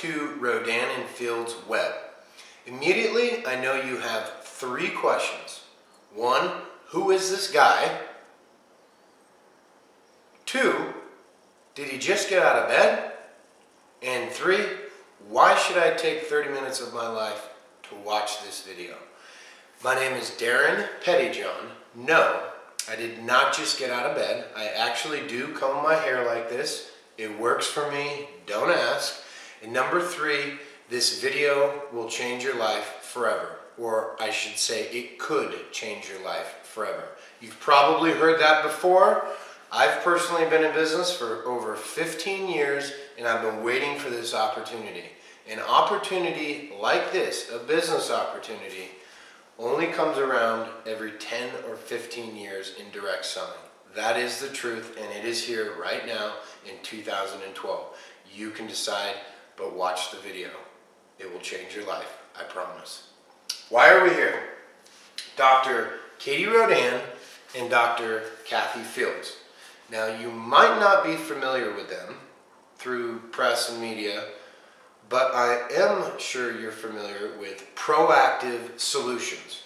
to Rodan and Fields web. Immediately, I know you have 3 questions. 1, who is this guy? 2, did he just get out of bed? And 3, why should I take 30 minutes of my life to watch this video? My name is Darren Pettyjohn. No, I did not just get out of bed. I actually do comb my hair like this. It works for me, don't ask. And number 3, this video will change your life forever. Or I should say, it could change your life forever. You've probably heard that before. I've personally been in business for over 15 years, and I've been waiting for this opportunity. An opportunity like this, a business opportunity, only comes around every 10 or 15 years in direct selling. That is the truth, and it is here right now in 2012. You can decide, but watch the video. It will change your life, I promise. Why are we here? Dr. Katie Rodan and Dr. Kathy Fields. Now, you might not be familiar with them through press and media, but I am sure you're familiar with Proactiv Solutions.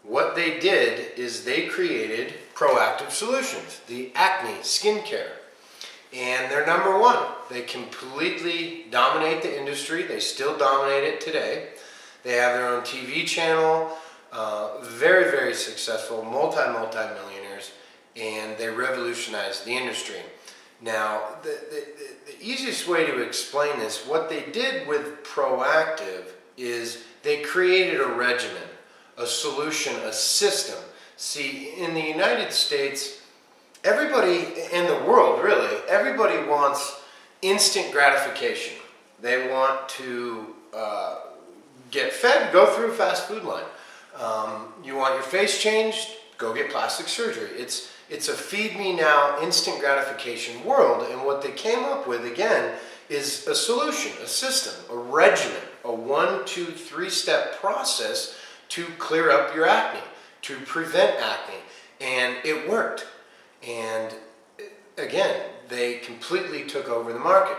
What they did is they created Proactiv Solutions, the acne skincare. And they're number 1. They completely dominate the industry. They still dominate it today. They have their own TV channel, very, very successful, multi-millionaires, and they revolutionized the industry. Now, the easiest way to explain this, what they did with Proactiv is they created a regimen, a solution, a system. See, in the United States, everybody in the world, really, everybody wants instant gratification. They want to get fed, go through a fast food line. You want your face changed, go get plastic surgery. It's a feed me now, instant gratification world, and what they came up with, again, is a solution, a system, a regimen, a 1, 2, 3-step process to clear up your acne, to prevent acne, and it worked. And again, they completely took over the market.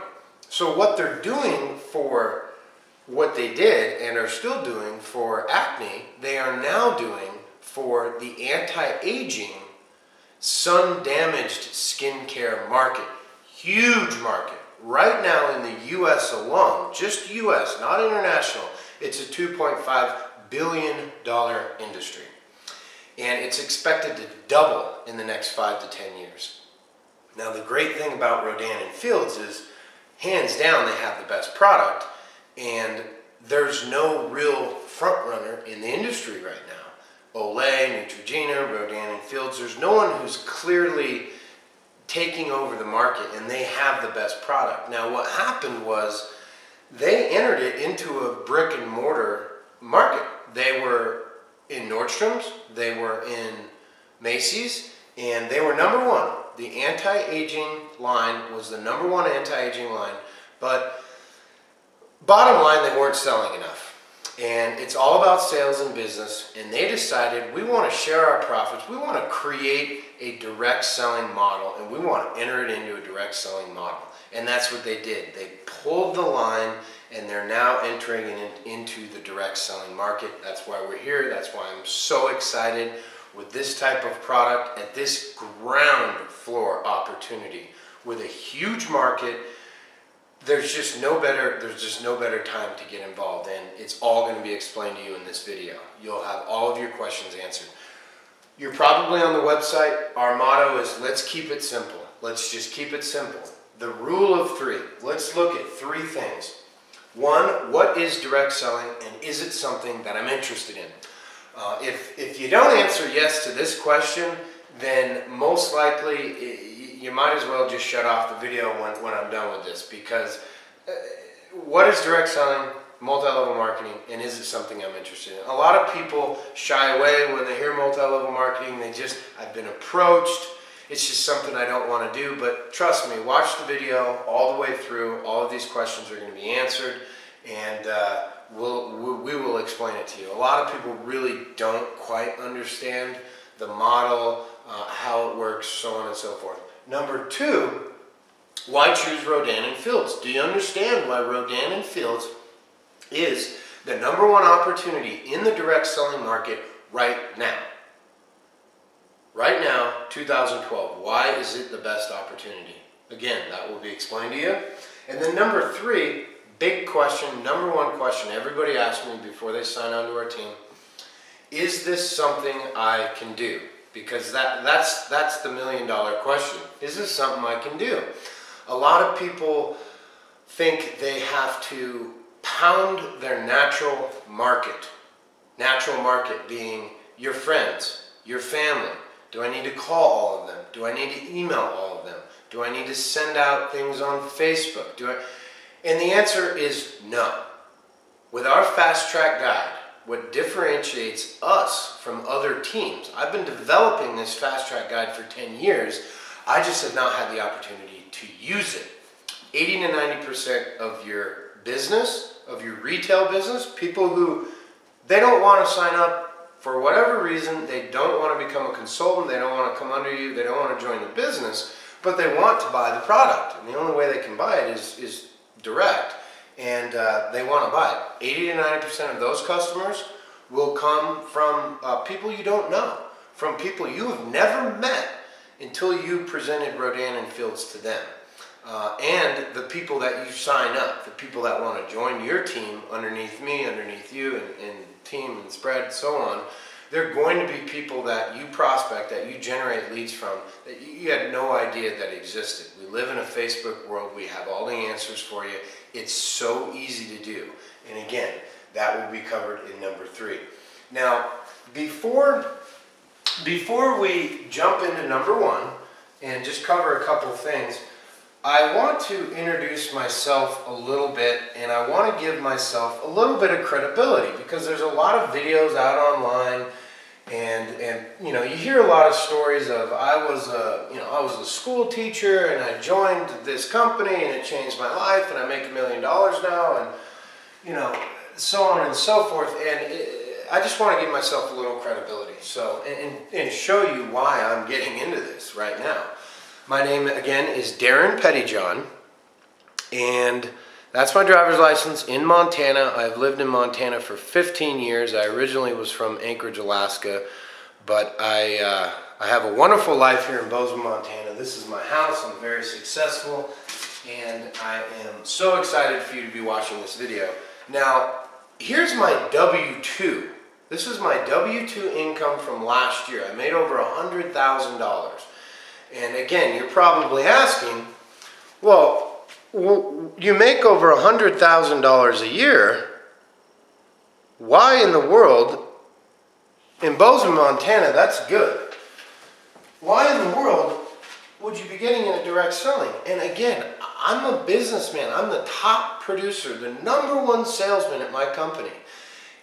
So what they're doing for what they did and are still doing for acne, they are now doing for the anti-aging, sun-damaged skincare market. Huge market. Right now in the U.S. alone, just U.S., not international, it's a $2.5 billion industry. And it's expected to double in the next 5 to 10 years. Now, the great thing about Rodan and Fields is, hands down, they have the best product, and there's no real front runner in the industry right now. Olay, Neutrogena, Rodan and Fields, there's no one who's clearly taking over the market, and they have the best product. Now, what happened was they entered it into a brick and mortar market. They were in Nordstrom's, they were in Macy's, and they were number 1. The anti-aging line was the number 1 anti-aging line, but bottom line, they weren't selling enough. And it's all about sales and business, and they decided, we want to share our profits, we want to create a direct selling model, and we want to enter it into a direct selling model. And that's what they did. They pulled the line, and they're now entering into the direct selling market. That's why we're here. That's why I'm so excited with this type of product at this ground floor opportunity with a huge market. There's just no better time to get involved, and it's all going to be explained to you in this video. You'll have all of your questions answered. You're probably on the website. Our motto is, let's keep it simple. Let's just keep it simple. The rule of 3. Let's look at 3 things. 1, what is direct selling, and is it something that I'm interested in? If you don't answer yes to this question, then most likely you might as well just shut off the video when I'm done with this, because what is direct selling, multi-level marketing, and is it something I'm interested in? A lot of people shy away when they hear multi-level marketing. I've been approached. It's just something I don't want to do, but trust me, watch the video all the way through. All of these questions are going to be answered, and we will explain it to you. A lot of people really don't quite understand the model, how it works, so on and so forth. Number 2, Why choose Rodan and Fields? Do you understand why Rodan and Fields is the #1 opportunity in the direct selling market right now? Right now, 2012. Why is it the best opportunity? Again, that will be explained to you. And then number 3, big question, #1 question everybody asks me before they sign on to our team. Is this something I can do? Because that's the $1 million question. Is this something I can do? A lot of people think they have to pound their natural market. Natural market being your friends, your family. Do I need to call all of them? Do I need to email all of them? Do I need to send out things on Facebook? And the answer is no. With our fast track guide, what differentiates us from other teams, I've been developing this fast track guide for 10 years, I just have not had the opportunity to use it. 80 to 90% of your business, of your retail business, people who, they don't want to sign up for whatever reason, they don't want to become a consultant, they don't want to come under you, they don't want to join the business, but they want to buy the product. And the only way they can buy it is direct, and they want to buy it. 80 to 90% of those customers will come from people you don't know, from people you have never met until you presented Rodan and Fields to them. And the people that you sign up, the people that want to join your team underneath me, underneath you, and team and spread, so on, they're going to be people that you prospect, that you generate leads from, that you had no idea that existed. We live in a Facebook world. We have all the answers for you. It's so easy to do. And again, that will be covered in number 3. Now, before we jump into number 1 and just cover a couple things, I want to introduce myself a little bit, and I want to give myself a little bit of credibility, because there's a lot of videos out online, and you know, you hear a lot of stories of I was a school teacher and I joined this company and it changed my life and I make $1 million now, and you know, so on and so forth. And I just want to give myself a little credibility, so and show you why I'm getting into this right now. My name, again, is Darren Pettyjohn, and that's my driver's license in Montana. I've lived in Montana for 15 years. I originally was from Anchorage, Alaska, but I have a wonderful life here in Bozeman, Montana. This is my house. I'm very successful, and I am so excited for you to be watching this video. Now, here's my W-2. This is my W-2 income from last year. I made over $100,000. And again, you're probably asking, well, you make over $100,000 a year. Why in the world, in Bozeman, Montana, that's good. Why in the world would you be getting into direct selling? And again, I'm a businessman. I'm the top producer, the #1 salesman at my company.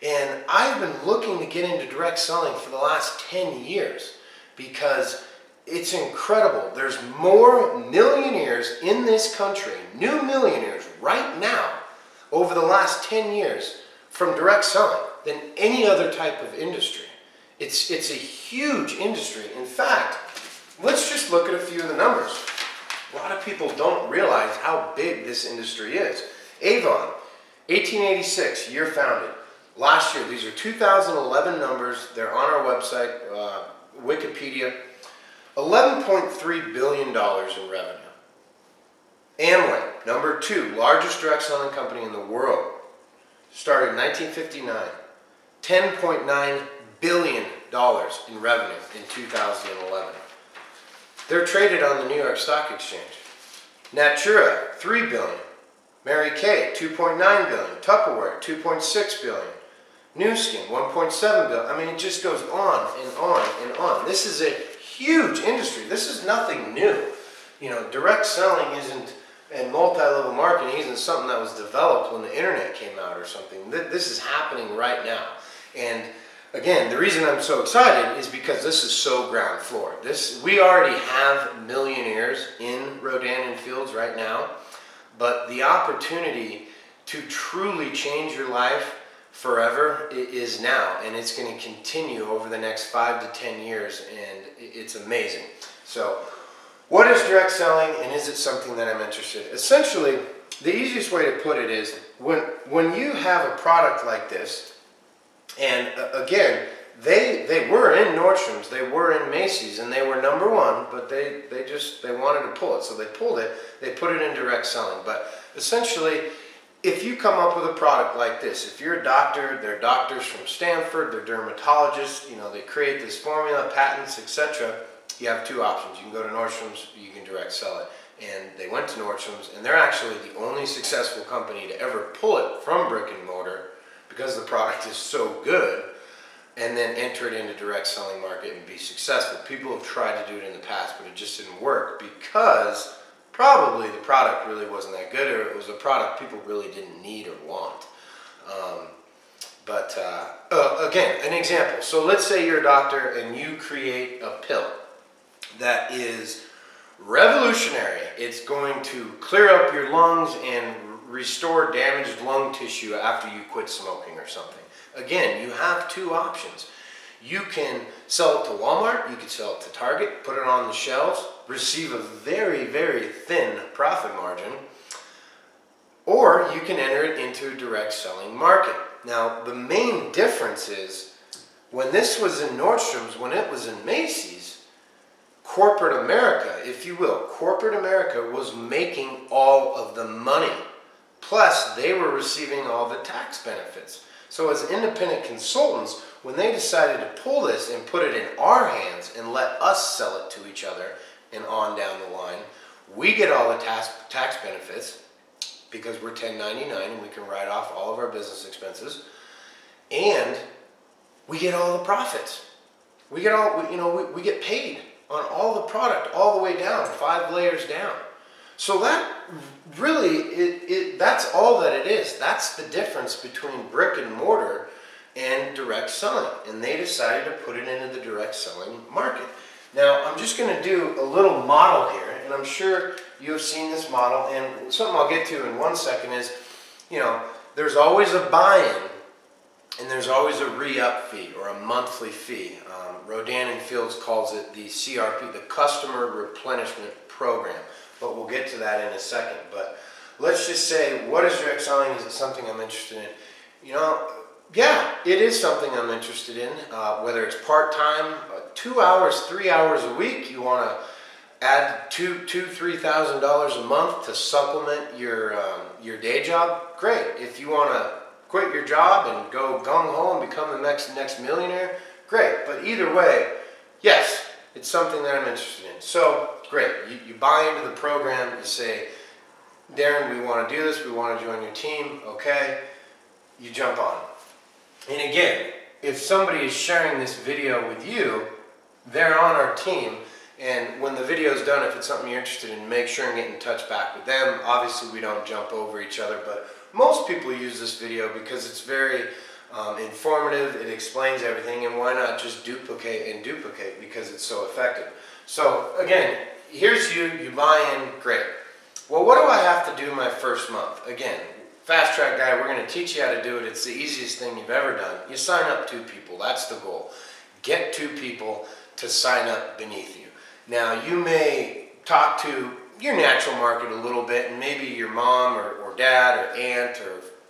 And I've been looking to get into direct selling for the last 10 years because it's incredible. There's more millionaires in this country, new millionaires right now, over the last 10 years from direct selling than any other type of industry. It's a huge industry. In fact, let's just look at a few of the numbers. A lot of people don't realize how big this industry is. Avon, 1886, year founded. Last year, these are 2011 numbers. They're on our website, Wikipedia. $11.3 billion in revenue. Amway, #2, largest direct selling company in the world. Started in 1959. $10.9 billion in revenue in 2011. They're traded on the New York Stock Exchange. Natura, $3 billion. Mary Kay, $2.9 billion. Tupperware, $2.6 billion. Nu Skin, $1.7 billion. I mean, it just goes on and on and on. This is a huge industry. This is nothing new. You know, direct selling isn't, and multi-level marketing isn't something that was developed when the internet came out or something. This is happening right now. And again, the reason I'm so excited is because this is so ground floor. We already have millionaires in Rodan and Fields right now, but the opportunity to truly change your life forever is now, and it's going to continue over the next 5 to 10 years, and it's amazing. So What is direct selling, and is it something that I'm interested in? Essentially, the easiest way to put it is when you have a product like this, and again, they were in Nordstrom's, they were in Macy's, and they were #1, but they wanted to pull it, so they pulled it. They put it in direct selling. But essentially, if you come up with a product like this, if you're a doctor, they're doctors from Stanford, they're dermatologists, you know, they create this formula, patents, etc. You have two options. You can go to Nordstrom's, you can direct sell it. And they went to Nordstrom's, and they're actually the only successful company to ever pull it from brick and mortar because the product is so good, and then enter it into direct selling market and be successful. People have tried to do it in the past, but it just didn't work because probably the product really wasn't that good, or it was a product people really didn't need or want. Again, an example. So let's say you're a doctor and you create a pill that is revolutionary. It's going to clear up your lungs and restore damaged lung tissue after you quit smoking or something. Again, you have two options. You can sell it to Walmart, you can sell it to Target, put it on the shelves, receive a very, very thin profit margin, or you can enter it into a direct selling market. Now, the main difference is when this was in Nordstrom's, when it was in Macy's, corporate America, if you will, corporate America was making all of the money. Plus, they were receiving all the tax benefits. So as independent consultants, when they decided to pull this and put it in our hands and let us sell it to each other and on down the line, we get all the tax benefits because we're 1099 and we can write off all of our business expenses, and we get all the profits. We get all, we get paid on all the product all the way down, 5 layers down. So that really, that's all that it is. That's the difference between brick and mortar and direct selling. And they decided to put it into the direct selling market. Now, I'm just going to do a little model here, and I'm sure you have seen this model. And something I'll get to in 1 second is, there's always a buy-in and there's always a re-up fee or a monthly fee. Rodan and Fields calls it the CRP, the Customer Replenishment Program. But we'll get to that in a second. But let's just say, what is direct selling? Is it something I'm interested in? Yeah, it is something I'm interested in. Whether it's part-time, 2 hours, 3 hours a week, you want to add $3,000 a month to supplement your day job, great. If you want to quit your job and go gung-ho and become the next millionaire, great. But either way, yes, it's something that I'm interested in. So, great. You buy into the program. You say, Darren, we want to do this. We want to join your team. Okay. You jump on. And again, if somebody is sharing this video with you, they're on our team. And when the video is done, if it's something you're interested in, make sure and get in touch back with them. Obviously, we don't jump over each other, but most people use this video because it's very informative. It explains everything, and why not just duplicate and duplicate because it's so effective. So again, here's you buy in, great. Well, what do I have to do my first month? Again, Fast Track Guy, we're going to teach you how to do it. It's the easiest thing you've ever done. You sign up 2 people. That's the goal. Get 2 people to sign up beneath you. Now, you may talk to your natural market a little bit, and maybe your mom or dad or aunt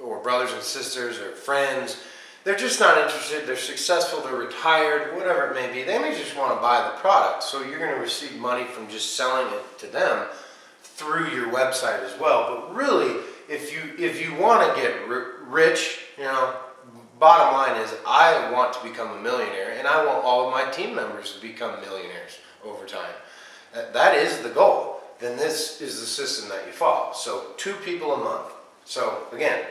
or brothers and sisters or friends, they're just not interested. They're successful, they're retired, whatever it may be. They may just want to buy the product, so you're going to receive money from just selling it to them through your website as well. But really, if you want to get rich, bottom line is I want to become a millionaire, and I want all of my team members to become millionaires over time. That is the goal. Then this is the system that you follow. So 2 people a month. So again,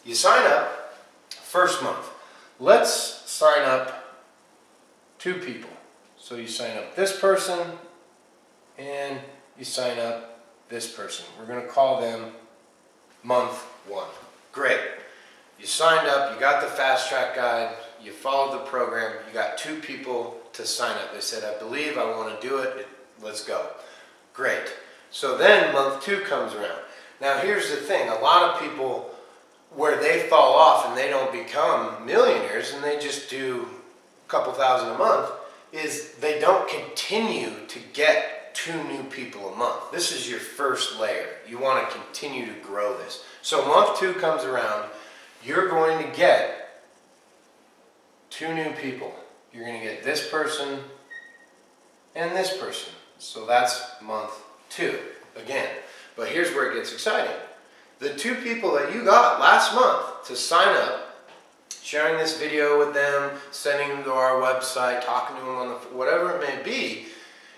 you sign up first month. Let's sign up 2 people. So you sign up this person and you sign up this person. We're going to call them month 1. Great. You signed up, you got the Fast Track Guide, you followed the program, you got 2 people to sign up. They said, I believe I want to do it, let's go. Great. So then month 2 comes around. Now here's the thing, a lot of people, where they fall off and they don't become millionaires and they just do a couple thousand a month, is they don't continue to get 2 new people a month. This is your first layer. You want to continue to grow this. So month 2 comes around, you're going to get 2 new people. You're going to get this person and this person. So that's month 2 again. But here's where it gets exciting. The 2 people that you got last month to sign up, sharing this video with them, sending them to our website, talking to them on the, whatever it may be,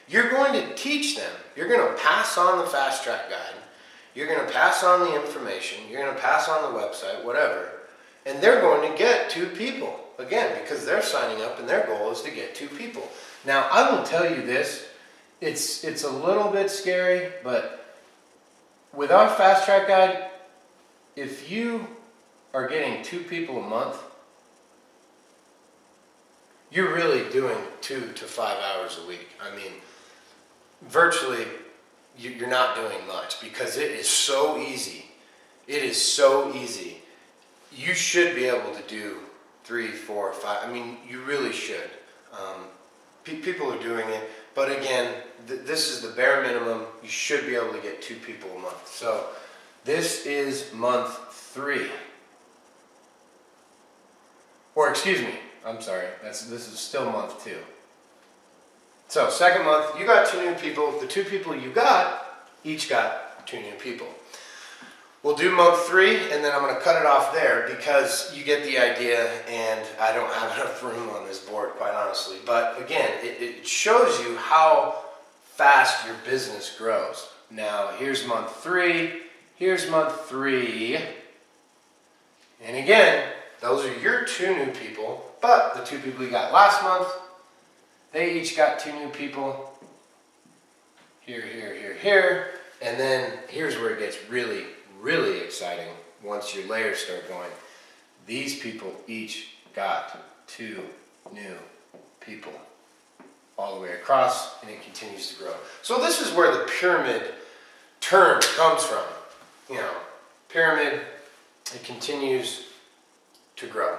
you're going to teach them. You're going to pass on the fast track guide. You're going to pass on the information. You're going to pass on the website, whatever. And they're going to get 2 people. Again, because they're signing up and their goal is to get 2 people. Now, I will tell you this. It's a little bit scary, but with our fast track guide, if you are getting 2 people a month, you're really doing 2 to 5 hours a week. I mean, virtually, you're not doing much because it is so easy. It is so easy. You should be able to do 3, 4, 5. I mean, you really should. People are doing it, but again, this is the bare minimum. You should be able to get 2 people a month. So this is month 3. Or excuse me, I'm sorry. This is still month 2. So second month, you got 2 new people. The 2 people you got, each got 2 new people. We'll do month 3, and then I'm going to cut it off there because you get the idea, and I don't have enough room on this board, quite honestly. But again, it shows you how fast your business grows. Now, here's month 3. Here's month 3. And again, those are your 2 new people, but the 2 people you got last month, they each got 2 new people. Here, here, here, here. And then here's where it gets really, really exciting once your layers start going. These people each got 2 new people all the way across, and it continues to grow. So this is where the pyramid term comes from. You know, pyramid, it continues to grow.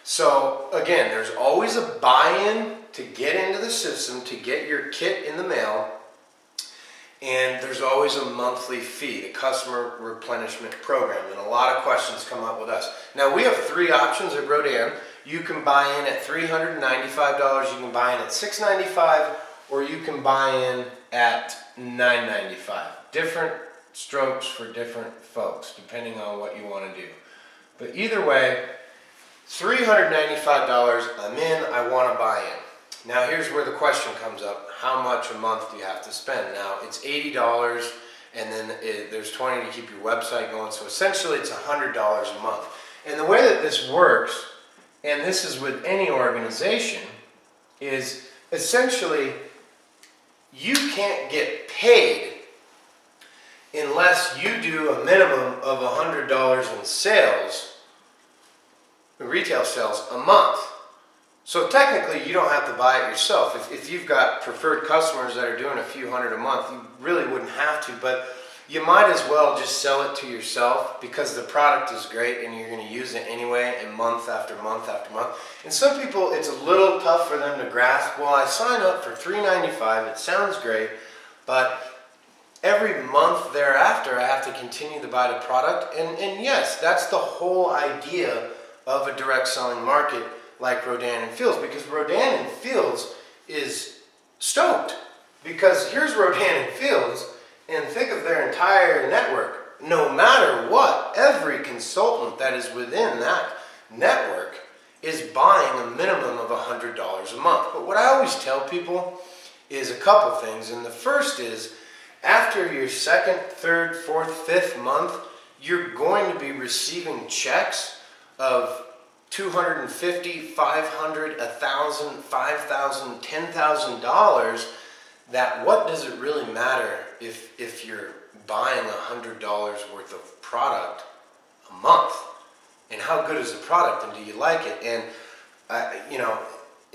So again, there's always a buy-in to get into the system, to get your kit in the mail. And there's always a monthly fee, the customer replenishment program, and a lot of questions come up with us. Now we have 3 options at Rodan. You can buy in at $395, you can buy in at $695, or you can buy in at $995. Different strokes for different folks, depending on what you want to do. But either way, $395, I'm in, I want to buy in. Now here's where the question comes up. How much a month do you have to spend? Now it's $80 and then there's $20 to keep your website going. So essentially it's $100 a month. And the way that this works, and this is with any organization, is essentially you can't get paid unless you do a minimum of $100 in sales, retail sales, a month. So technically, you don't have to buy it yourself. If you've got preferred customers that are doing a few hundred a month, you really wouldn't have to, but you might as well just sell it to yourself because the product is great and you're going to use it anyway, and month after month after month. And some people, it's a little tough for them to grasp. Well, I sign up for $395, it sounds great, but every month thereafter, I have to continue to buy the product. And yes, that's the whole idea of a direct selling market like Rodan and Fields, because Rodan and Fields is stoked. Because here's Rodan and Fields, and think of their entire network. No matter what, every consultant that is within that network is buying a minimum of $100 a month. But what I always tell people is a couple things, and the first is, after your 2nd, 3rd, 4th, 5th month, you're going to be receiving checks of $250, $500, $1,000, $5,000, $10,000. That what does it really matter if you're buying $100 worth of product a month? And how good is the product, and do you like it? And you know,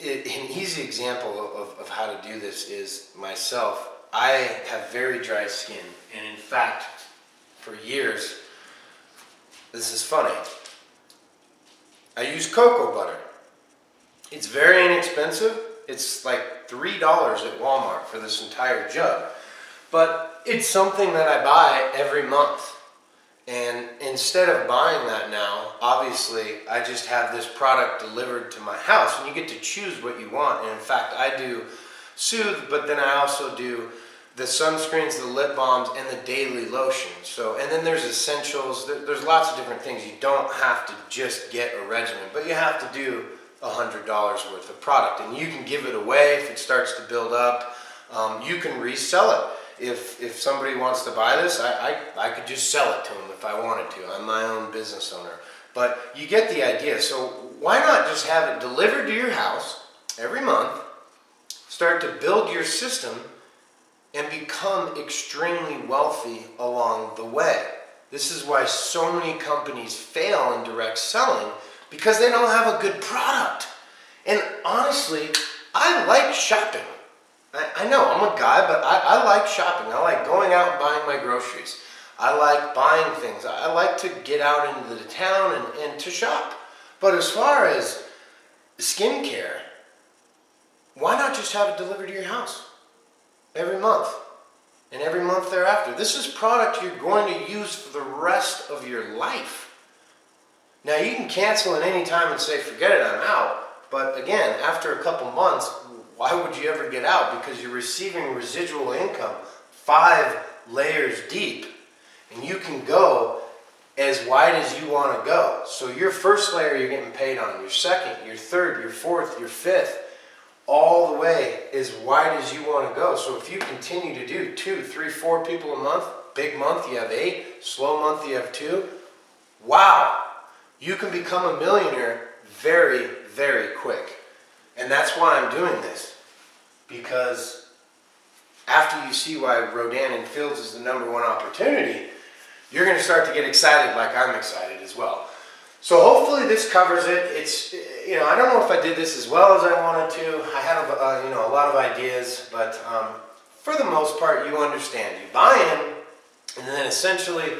an easy example of how to do this is myself. I have very dry skin, and in fact, for years, this is funny, I use cocoa butter. It's very inexpensive. It's like $3 at Walmart for this entire jug. but it's something that I buy every month. And instead of buying that now, obviously, I just have this product delivered to my house, and you get to choose what you want. And in fact, I do Soothe, but then I also do the sunscreens, the lip balms, and the daily lotion. So, and then there's essentials. There's lots of different things. You don't have to just get a regimen, but you have to do $100 worth of product, and you can give it away if it starts to build up. You can resell it. If somebody wants to buy this, I could just sell it to them if I wanted to. I'm my own business owner. But you get the idea. So why not just have it delivered to your house every month, start to build your system, and become extremely wealthy along the way. This is why so many companies fail in direct selling, because they don't have a good product. And honestly, I like shopping. I know, I'm a guy, but I like shopping. I like going out and buying my groceries. I like buying things. I like to get out into the town and to shop. But as far as skincare, why not just have it delivered to your house every month and every month thereafter? This is product you're going to use for the rest of your life. Now, you can cancel at any time and say, forget it, I'm out. But again, after a couple months, why would you ever get out? Because you're receiving residual income 5 layers deep, and you can go as wide as you want to go. So your first layer you're getting paid on, your second, your third, your fourth, your fifth, all the way as wide as you want to go. So if you continue to do 2, 3, 4 people a month, big month you have 8, slow month you have 2, wow, you can become a millionaire very, very quick. And that's why I'm doing this, because after you see why Rodan and Fields is the #1 opportunity, you're going to start to get excited like I'm excited as well. So hopefully this covers it. It's, you know, I don't know if I did this as well as I wanted to. I have, you know, a lot of ideas, but for the most part, you understand. You buy in, and then essentially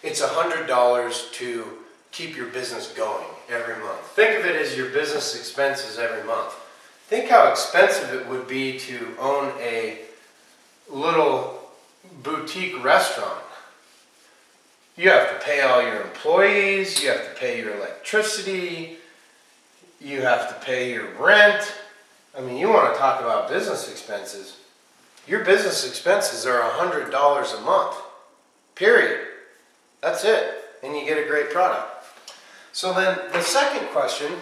it's $100 to keep your business going every month. Think of it as your business expenses every month. Think how expensive it would be to own a little boutique restaurant. You have to pay all your employees, you have to pay your electricity, you have to pay your rent. I mean, you want to talk about business expenses. Your business expenses are $100 a month, period. That's it, and you get a great product. So then the second question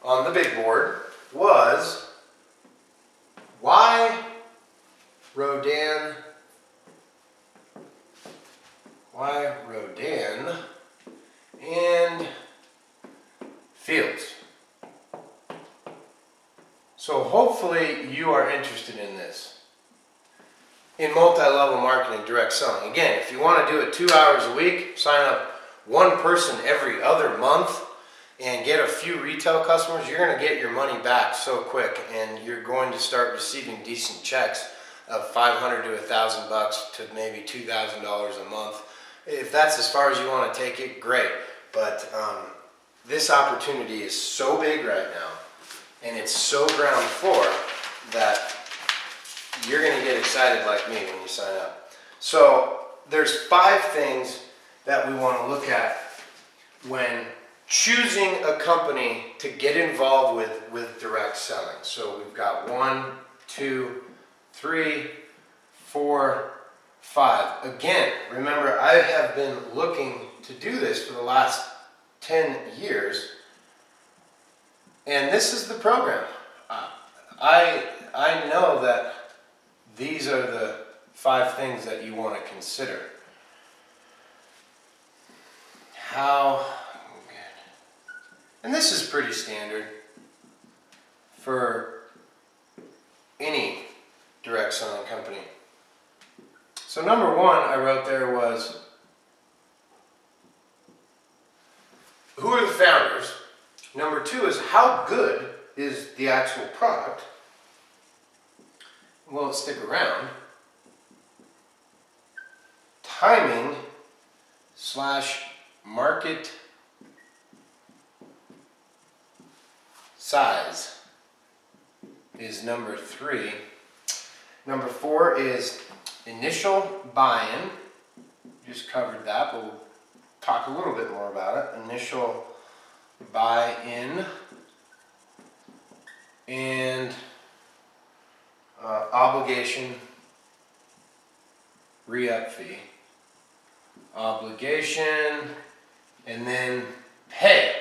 on the big board was, why Rodan and Fields? So hopefully you are interested in this, in multi-level marketing, direct selling. Again, if you want to do it 2 hours a week, sign up 1 person every other month, and get a few retail customers, you're going to get your money back so quick, and you're going to start receiving decent checks of $500 to $1,000 to maybe $2,000 a month. If that's as far as you want to take it, great. But this opportunity is so big right now, and it's so ground floor, that you're going to get excited like me when you sign up. So there's 5 things that we want to look at when choosing a company to get involved with direct selling. So we've got 1, 2, 3, 4, 5. Again, remember, I have been looking to do this for the last 10 years, and this is the program. I know that these are the 5 things that you want to consider. And this is pretty standard for any direct selling company. So number 1 I wrote there was, who are the founders? Number 2 is, how good is the actual product? Will it stick around? Timing / market size is number 3. Number 4 is initial buy-in, just covered that, but we'll talk a little bit more about it. Initial buy-in and obligation re-up fee. Obligation and then pay.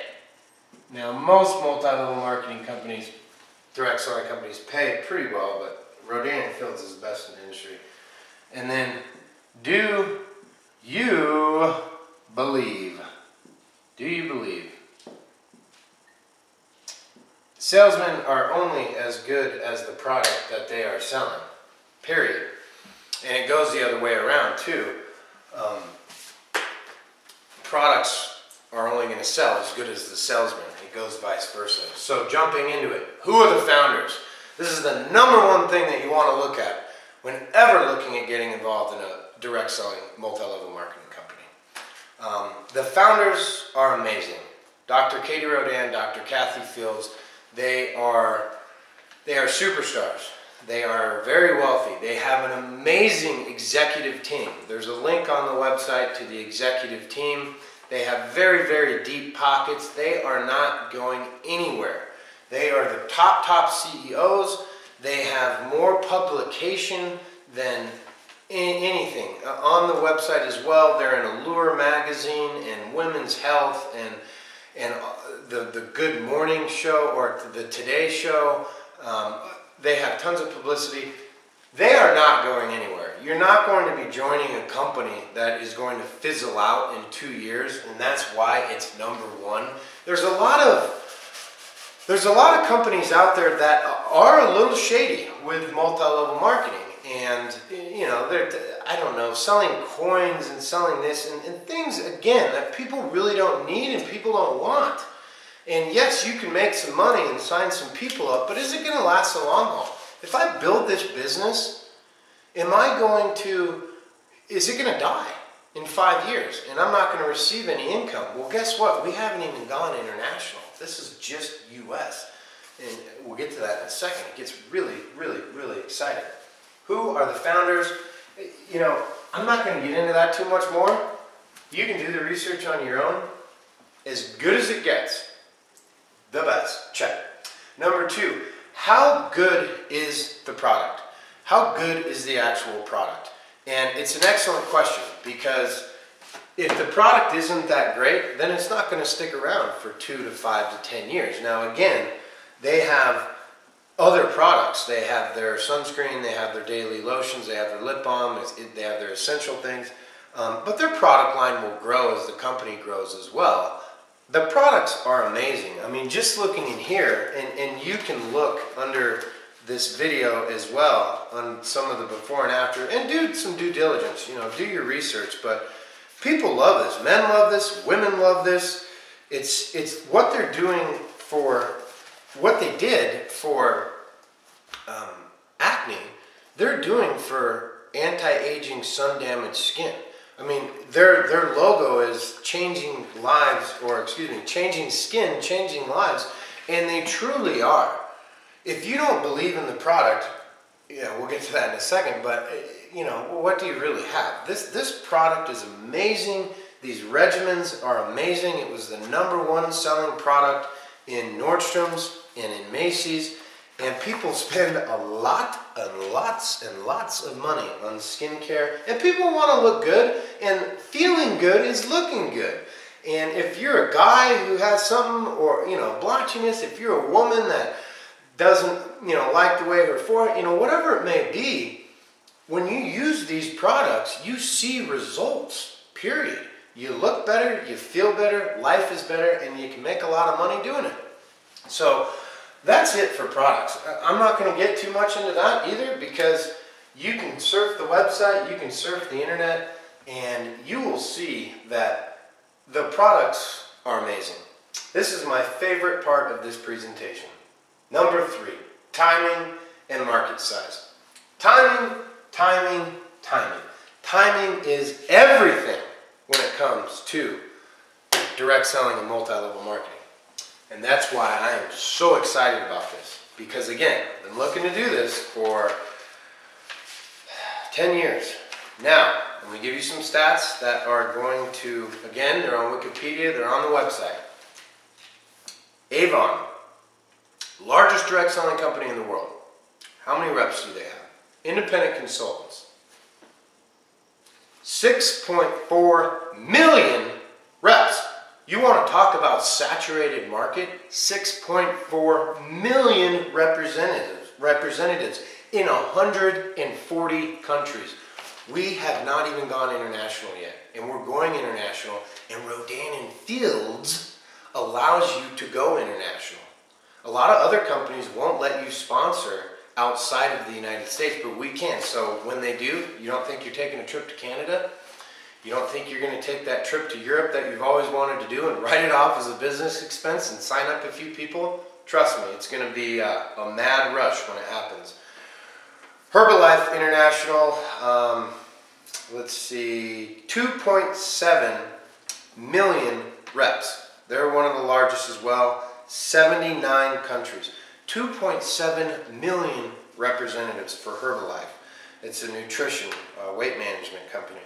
Now most multi-level marketing companies, direct selling companies pay pretty well, but Rodan and Fields is the best in the industry. And then, do you believe? Do you believe? Salesmen are only as good as the product that they are selling, period. And it goes the other way around too. Products are only going to sell as good as the salesman. It goes vice versa. So jumping into it, who are the founders? This is the number one thing that you want to look at whenever looking at getting involved in a direct selling multi-level marketing company. The founders are amazing. Dr. Katie Rodan, Dr. Kathy Fields, they are superstars. They are very wealthy. They have an amazing executive team. There's a link on the website to the executive team. They have very, very deep pockets. They are not going anywhere. They are the top CEOs. They have more publication than anything. On the website as well, they're in Allure magazine and Women's Health and the Good Morning Show or the Today Show. They have tons of publicity. They are not going anywhere. You're not going to be joining a company that is going to fizzle out in 2 years, and that's why it's number one. There's a lot of companies out there that are a little shady with multi-level marketing, and you know, they're, I don't know, selling coins and selling this and things again that people really don't need and people don't want. And yes, you can make some money and sign some people up, but is it going to last the long haul? If I build this business, is it going to die in 5 years and I'm not going to receive any income? Well, guess what? We haven't even gone international. This is just US. And we'll get to that in a second. It gets really, really, really exciting. Who are the founders? You know, I'm not going to get into that too much more. You can do the research on your own. As good as it gets. The best. Check. Number two, how good is the product? How good is the actual product? And it's an excellent question, because if the product isn't that great, then it's not going to stick around for 2 to 5 to 10 years. Now again, they have other products. They have their sunscreen, they have their daily lotions, they have their lip balm, they have their essential things. But their product line will grow as the company grows as well. The products are amazing. I mean, just looking in here, and you can look under this video as well on some of the before and after, and do some due diligence, you know, do your research. But people love this. Men love this. Women love this. It's what they're doing for, what they did for acne, they're doing for anti-aging sun-damaged skin. I mean, their logo is changing lives, or excuse me, changing skin, changing lives, and they truly are. If you don't believe in the product, yeah, we'll get to that in a second, but you know, what do you really have? This product is amazing. These regimens are amazing. It was the #1 selling product in Nordstrom's and in Macy's. And people spend a lot and lots and lots of money on skincare. And people want to look good, and feeling good is looking good. And if you're a guy who has something, or, you know, blotchiness, if you're a woman that doesn't, you know, like the way her forehead, you know, whatever it may be, when you use these products, you see results, period. You look better, you feel better, life is better, and you can make a lot of money doing it. So that's it for products. I'm not going to get too much into that either, because you can surf the website, you can surf the internet, and you will see that the products are amazing. This is my favorite part of this presentation. Number 3, timing and market size. Timing, timing, timing. Timing is everything when it comes to direct selling and multi-level marketing. And that's why I am so excited about this. Because again, I've been looking to do this for 10 years. Now, I'm going to give you some stats that are going to, again, they're on Wikipedia, they're on the website. Avon, largest direct selling company in the world. How many reps do they have? Independent consultants. 6.4 million reps. You want to talk about saturated market? 6.4 million representatives in 140 countries. We have not even gone international yet, and we're going international, and Rodan and Fields allows you to go international. A lot of other companies won't let you sponsor outside of the United States, but we can. So when they do, you don't think you're taking a trip to Canada? You don't think you're going to take that trip to Europe that you've always wanted to do and write it off as a business expense and sign up a few people? Trust me, it's going to be a mad rush when it happens. Herbalife International, let's see, 2.7 million reps. They're one of the largest as well, 79 countries. 2.7 million representatives for Herbalife. It's a nutrition, weight management company.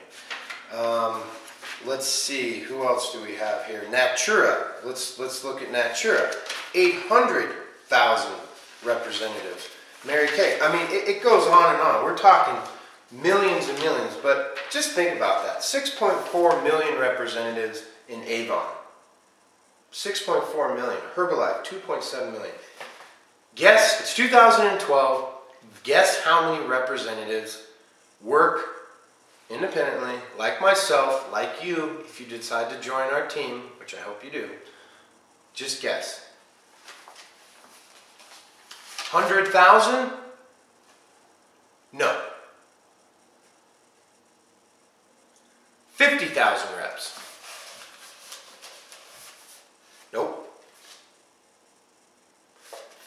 Let's see, who else do we have here? Natura, let's look at Natura. 800,000 representatives. Mary Kay, I mean, it goes on and on. We're talking millions and millions, but just think about that. 6.4 million representatives in Avon. 6.4 million. Herbalife, 2.7 million. Guess, it's 2012. Guess how many representatives work independently, like myself, like you, if you decide to join our team, which I hope you do. Just guess. 100,000? No. 50,000 reps. Nope.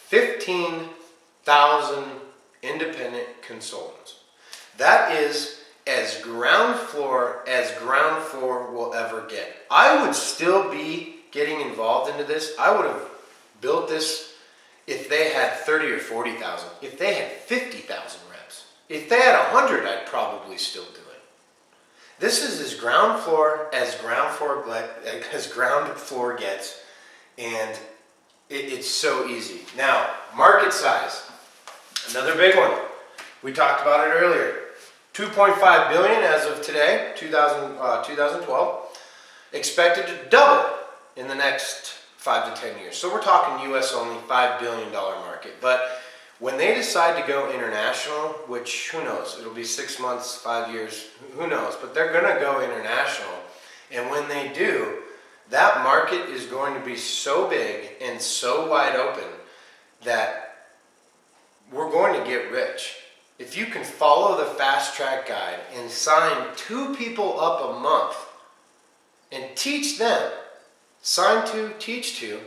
15,000 independent consultants. That is as ground floor will ever get. I would still be getting involved into this. I would have built this if they had 30 or 40,000. If they had 50,000 reps. If they had 100, I'd probably still do it. This is as ground floor gets, and it's so easy. Now, market size, another big one. We talked about it earlier. 2.5 billion as of today, 2012. Expected to double in the next 5 to 10 years. So we're talking US only, $5 billion market. But when they decide to go international, which who knows, it'll be 6 months, 5 years, who knows, but they're going to go international. And when they do, that market is going to be so big and so wide open that we're going to get rich. If you can follow the fast track guide and sign 2 people up a month and teach them, sign 2, teach 2,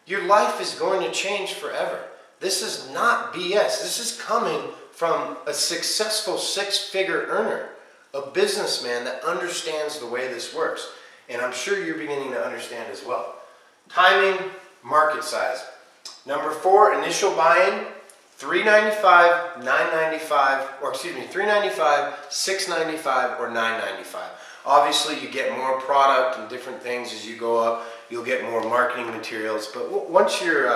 your life is going to change forever. This is not BS. This is coming from a successful 6-figure earner, a businessman that understands the way this works. And I'm sure you're beginning to understand as well. Timing, market size. Number 4, initial buy-in, $395, $995, or excuse me, $395, $695, or $995. Obviously, you get more product and different things as you go up. You'll get more marketing materials, but once you're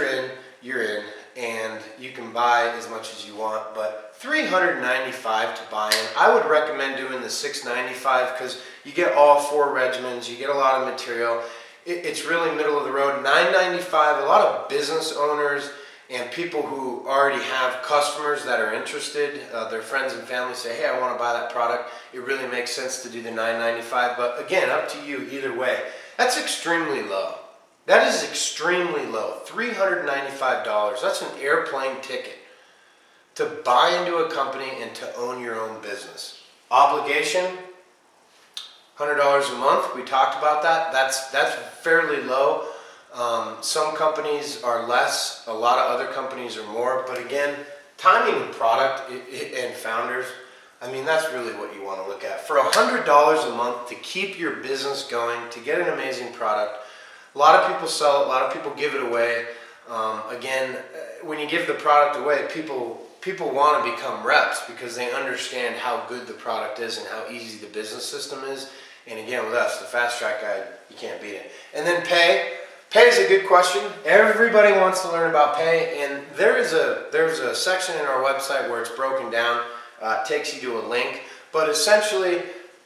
in, you're in, and you can buy as much as you want. But $395 to buy in. I would recommend doing the $695 because you get all 4 regimens. You get a lot of material. It's really middle of the road. $995. A lot of business owners and people who already have customers that are interested, their friends and family say, hey, I want to buy that product. It really makes sense to do the $995. But again, up to you either way. That's extremely low. That is extremely low. $395. That's an airplane ticket to buy into a company and to own your own business. Obligation, $100 a month. We talked about that. That's fairly low. Some companies are less, a lot of other companies are more, but again, timing and product and founders, I mean, that's really what you want to look at. For $100 a month to keep your business going, to get an amazing product, a lot of people sell it, a lot of people give it away. Again, when you give the product away, people people want to become reps because they understand how good the product is and how easy the business system is. And again, with us, the Fast Track Guide, you can't beat it. And then pay. Pay is a good question. Everybody wants to learn about pay, and there's a section in our website where it's broken down. It takes you to a link. But essentially,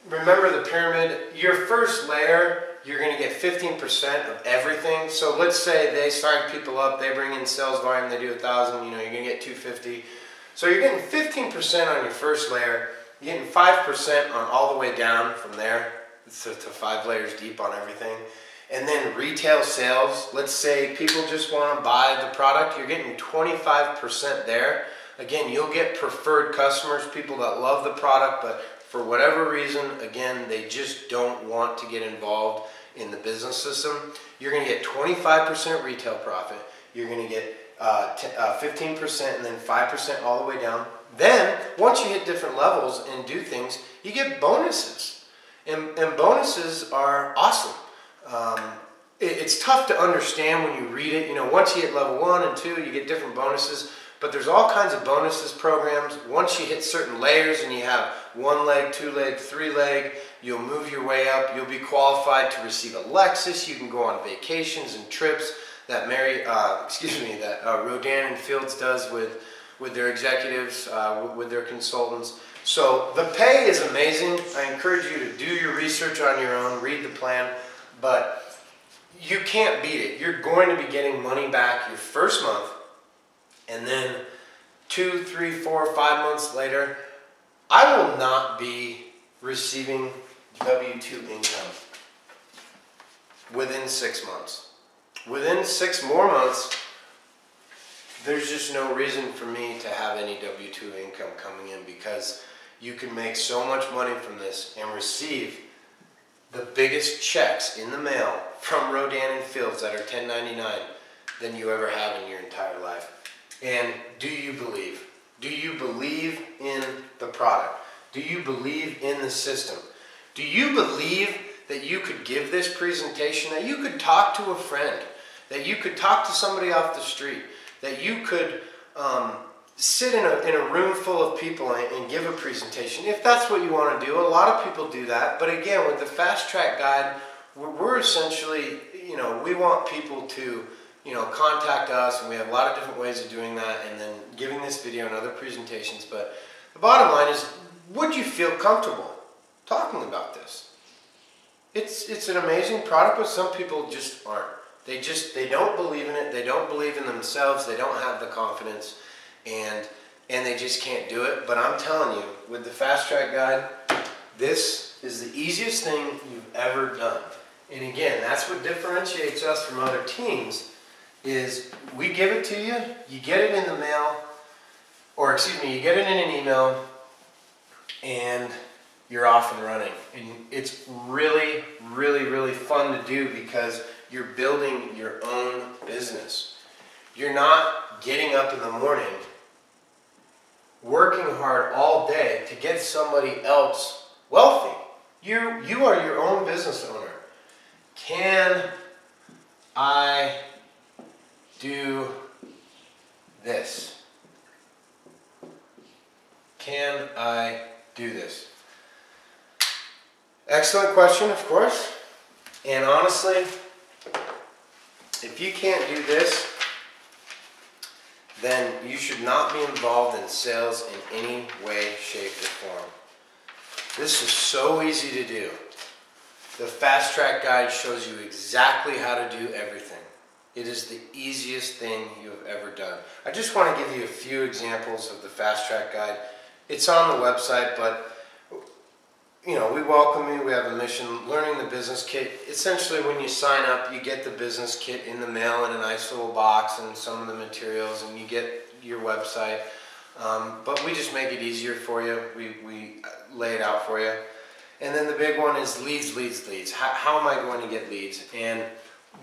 remember the pyramid. Your first layer, you're going to get 15% of everything. So let's say they sign people up, they bring in sales volume, they do 1,000, you're going to get 250. So you're getting 15% on your first layer. You're getting 5% on all the way down from there to 5 layers deep on everything. And then retail sales, let's say people just want to buy the product, you're getting 25% there. Again, you'll get preferred customers, people that love the product, but for whatever reason, again, they just don't want to get involved in the business system. You're going to get 25% retail profit. You're going to get 15% and then 5% all the way down. Then, once you hit different levels and do things, you get bonuses. And bonuses are awesome. It's tough to understand when you read it. Once you hit level 1 and 2, you get different bonuses. But there's all kinds of bonuses programs. Once you hit certain layers and you have 1 leg, 2 leg, 3 leg, you'll move your way up. You'll be qualified to receive a Lexus. You can go on vacations and trips that Rodan and Fields does with their executives, with their consultants. So the pay is amazing. I encourage you to do your research on your own, read the plan, but you can't beat it. You're going to be getting money back your first month, and then 2, 3, 4, 5 months later, I will not be receiving W-2 income within 6 months. Within 6 more months, there's just no reason for me to have any W-2 income coming in, because you can make so much money from this and receive the biggest checks in the mail from Rodan and Fields that are $10.99 than you ever have in your entire life. And do you believe? Do you believe in the product? Do you believe in the system? Do you believe that you could give this presentation, that you could talk to a friend, that you could talk to somebody off the street, that you could sit in a room full of people and give a presentation? If that's what you want to do, a lot of people do that. But again, with the Fast Track Guide, we're essentially, we want people to, contact us, and we have a lot of different ways of doing that, and then giving this video and other presentations. But the bottom line is, would you feel comfortable talking about this? It's an amazing product, but some people just aren't. They don't believe in it. They don't believe in themselves. They don't have the confidence, and they just can't do it. But I'm telling you, with the Fast Track Guide, this is the easiest thing you've ever done. And again, that's what differentiates us from other teams, is we give it to you, you get it in the mail, or excuse me, you get it in an email, and you're off and running. And it's really, really, really fun to do, because you're building your own business. You're not getting up in the morning, working hard all day to get somebody else wealthy. You are your own business owner. Can I do this? Can I do this? Excellent question, of course. And honestly, if you can't do this, then you should not be involved in sales in any way, shape, or form. This is so easy to do. The Fast Track Guide shows you exactly how to do everything. It is the easiest thing you have ever done. I just want to give you a few examples of the Fast Track Guide. It's on the website, but we welcome you. We have a mission, learning the business kit. Essentially, when you sign up, you get the business kit in the mail in a nice little box and some of the materials, and you get your website. But we just make it easier for you. We lay it out for you. And then the big one is leads, leads, leads. How am I going to get leads? And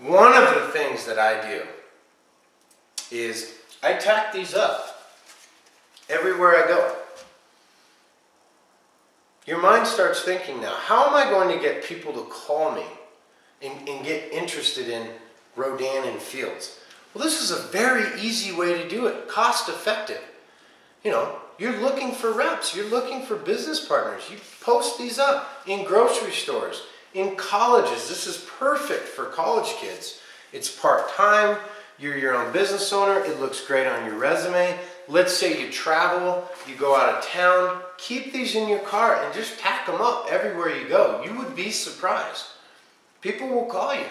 one of the things that I do is I tack these up everywhere I go. Your mind starts thinking now, how am I going to get people to call me and get interested in Rodan and Fields? Well, this is a very easy way to do it, cost effective. You know, you're looking for reps. You're looking for business partners. You post these up in grocery stores, in colleges. This is perfect for college kids. It's part-time. You're your own business owner. It looks great on your resume. Let's say you travel, you go out of town. Keep these in your car and just tack them up everywhere you go. You would be surprised. People will call you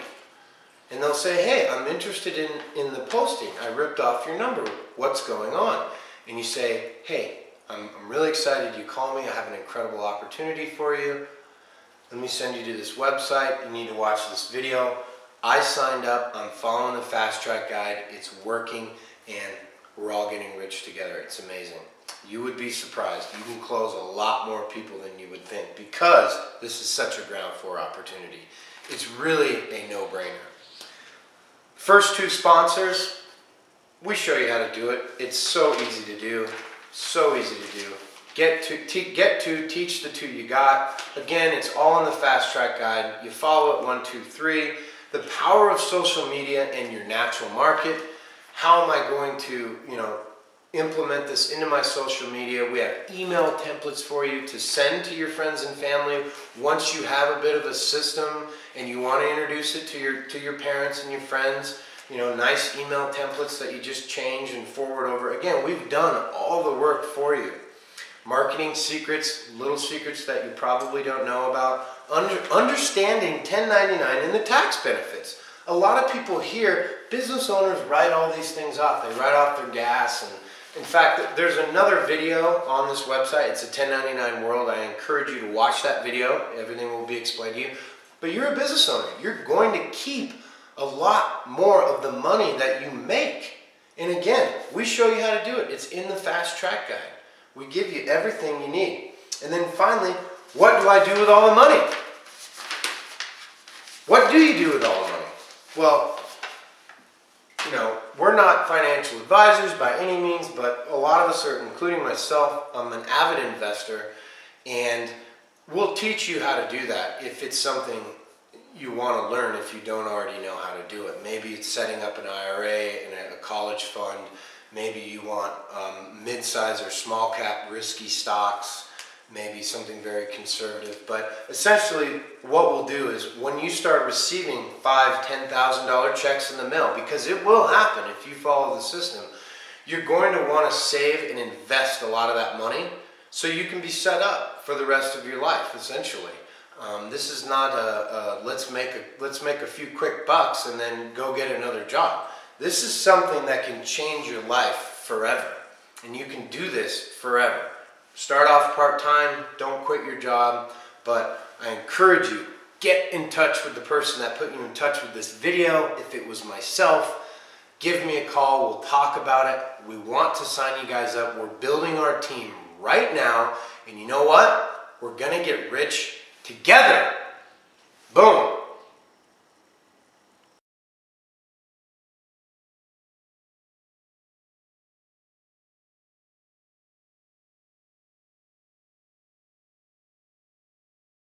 and they'll say, hey, I'm interested in the posting. I ripped off your number. What's going on? And you say, hey, I'm really excited you called me. I have an incredible opportunity for you. Let me send you to this website. You need to watch this video. I signed up. I'm following the fast track guide. It's working and we're all getting rich together. It's amazing. You would be surprised. You can close a lot more people than you would think because this is such a ground floor opportunity. It's really a no-brainer. First two sponsors, we show you how to do it. It's so easy to do. So easy to do. Get to, teach the two you got. Again, it's all in the fast track guide. You follow it 1, 2, 3. The power of social media and your natural market. How am I going to, implement this into my social media? We have email templates for you to send to your friends and family once you have a bit of a system and you want to introduce it to your parents and your friends. Nice email templates that you just change and forward over. Again, we've done all the work for you. Marketing secrets, little secrets that you probably don't know about. Understanding 1099 and the tax benefits. A lot of people here, business owners write all these things off. They write off their gas. And in fact, there's another video on this website. It's a 1099 world. I encourage you to watch that video. Everything will be explained to you. But you're a business owner. You're going to keep a lot more of the money that you make. And again, we show you how to do it. It's in the fast track guide. We give you everything you need. And then finally, what do I do with all the money? What do you do with all the money? Well, we're not financial advisors by any means, but a lot of us are, including myself. I'm an avid investor, and we'll teach you how to do that if it's something you want to learn if you don't already know how to do it. Maybe it's setting up an IRA and a college fund. Maybe you want mid-size or small cap risky stocks, maybe something very conservative. But essentially what we'll do is when you start receiving $5,000, $10,000 checks in the mail, because it will happen if you follow the system, you're going to want to save and invest a lot of that money so you can be set up for the rest of your life, essentially. This is not let's make a few quick bucks and then go get another job. This is something that can change your life forever, and you can do this forever. Start off part-time, don't quit your job, but I encourage you, get in touch with the person that put you in touch with this video. If it was myself, give me a call, we'll talk about it. We want to sign you guys up. We're building our team right now, and you know what? We're gonna get rich together. Boom.